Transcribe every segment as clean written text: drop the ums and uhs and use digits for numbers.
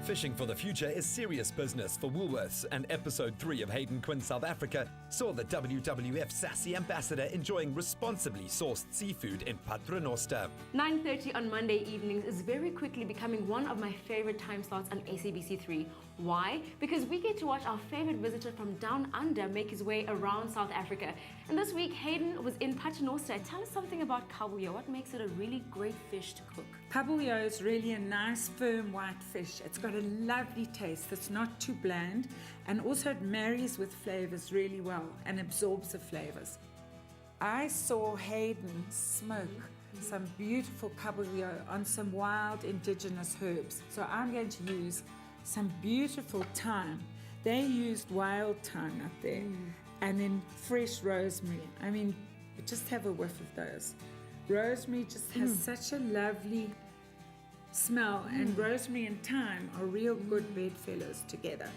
Fishing for the future is serious business for Woolworths, and episode 3 of Hayden Quinn South Africa saw the WWF sassy ambassador enjoying responsibly sourced seafood in Paternoster. 9:30 on Monday evenings is very quickly becoming one of my favorite time slots on SABC3. Why? Because we get to watch our favorite visitor from down under make his way around South Africa. And this week, Hayden was in Paternoster. Tell us something about kabeljou. What makes it a really great fish to cook? Kabeljou is really a nice, firm white fish. It's got a lovely taste that's not too bland, and also it marries with flavors really well and absorbs the flavors. I saw Hayden smoke some beautiful kabeljou on some wild indigenous herbs. So I'm going to use some beautiful thyme. They used wild thyme up there, and then fresh rosemary. I mean, just have a whiff of those. Rosemary just has such a lovely smell, and rosemary and thyme are real good bedfellows together.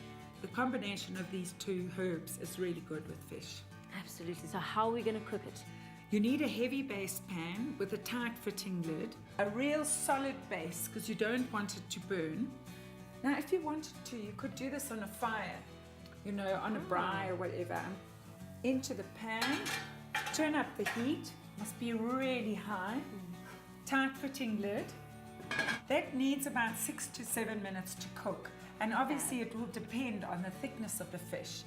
The combination of these two herbs is really good with fish. Absolutely. So how are we going to cook it? You need a heavy base pan with a tight fitting lid, a real solid base because you don't want it to burn. Now if you wanted to, you could do this on a fire, on a braai or whatever. Into the pan, turn up the heat, must be really high, tight fitting lid. That needs about 6 to 7 minutes to cook, and obviously it will depend on the thickness of the fish.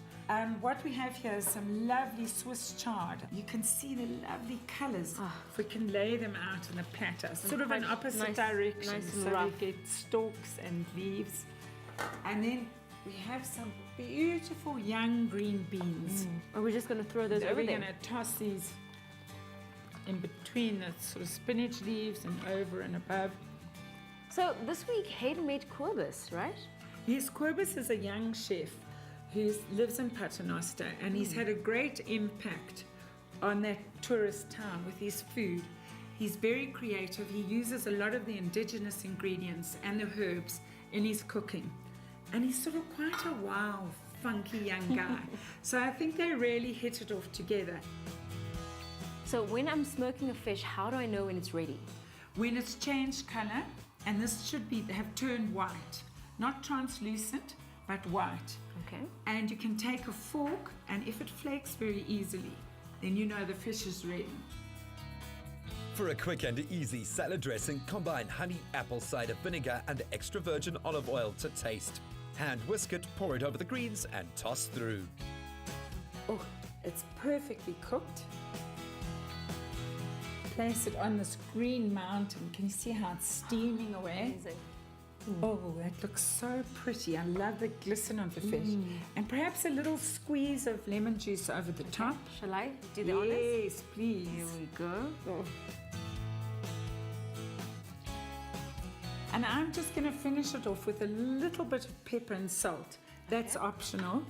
What we have here is some lovely Swiss chard. You can see the lovely colors. If we can lay them out in a platter, sort of in opposite directions, nice and so rough. we get stalks and leaves. And then we have some beautiful young green beans. Are we just going to throw those over We're there? going to toss these in between the sort of spinach leaves and over and above. So this week, Hayden made Kobus, right? Yes, Kobus is a young chef who lives in Paternoster, and he's had a great impact on that tourist town with his food. He's very creative. He uses a lot of the indigenous ingredients and the herbs in his cooking. And he's sort of quite a wild, funky young guy. So I think they really hit it off together. So when I'm smoking a fish, how do I know when it's ready? When it's changed color, and this should have turned white, not translucent, but white. Okay. And you can take a fork, and if it flakes very easily, then you know the fish is ready. For a quick and easy salad dressing, combine honey, apple cider vinegar and extra virgin olive oil to taste. Hand whisk it, pour it over the greens and toss through. Oh, it's perfectly cooked. Place it on this green mountain. Can you see how it's steaming away? Amazing. Oh, that looks so pretty. I love the glisten of the fish. And perhaps a little squeeze of lemon juice over the top. Shall I do the honors? Yes, please. Here we go. And I'm just going to finish it off with a little bit of pepper and salt. That's optional,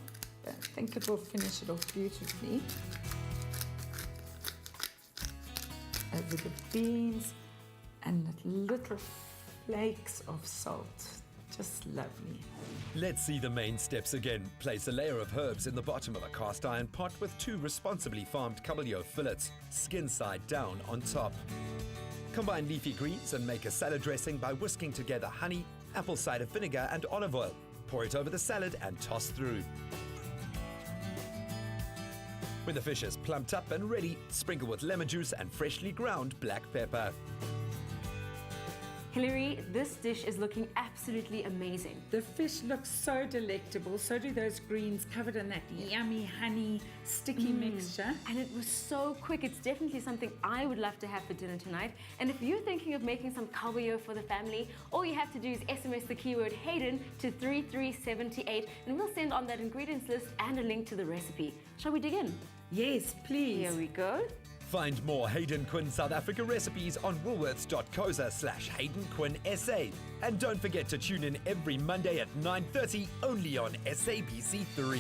but I think it will finish it off beautifully. Over the beans and little flakes of salt. Just lovely. Let's see the main steps again. Place a layer of herbs in the bottom of a cast iron pot with 2 responsibly farmed kabeljou fillets, skin side down on top. Combine leafy greens and make a salad dressing by whisking together honey, apple cider vinegar and olive oil. Pour it over the salad and toss through. When the fish is plumped up and ready, sprinkle with lemon juice and freshly ground black pepper. Hilary, this dish is looking absolutely amazing. The fish looks so delectable. So do those greens covered in that yummy honey sticky mixture. And it was so quick. It's definitely something I would love to have for dinner tonight. And if you're thinking of making some kabeljou for the family, all you have to do is SMS the keyword Hayden to 3378, and we'll send on that ingredients list and a link to the recipe. Shall we dig in? Yes, please. Here we go. Find more Hayden Quinn South Africa recipes on woolworths.co.za/Hayden Quinn SA. And don't forget to tune in every Monday at 9:30 only on SABC3.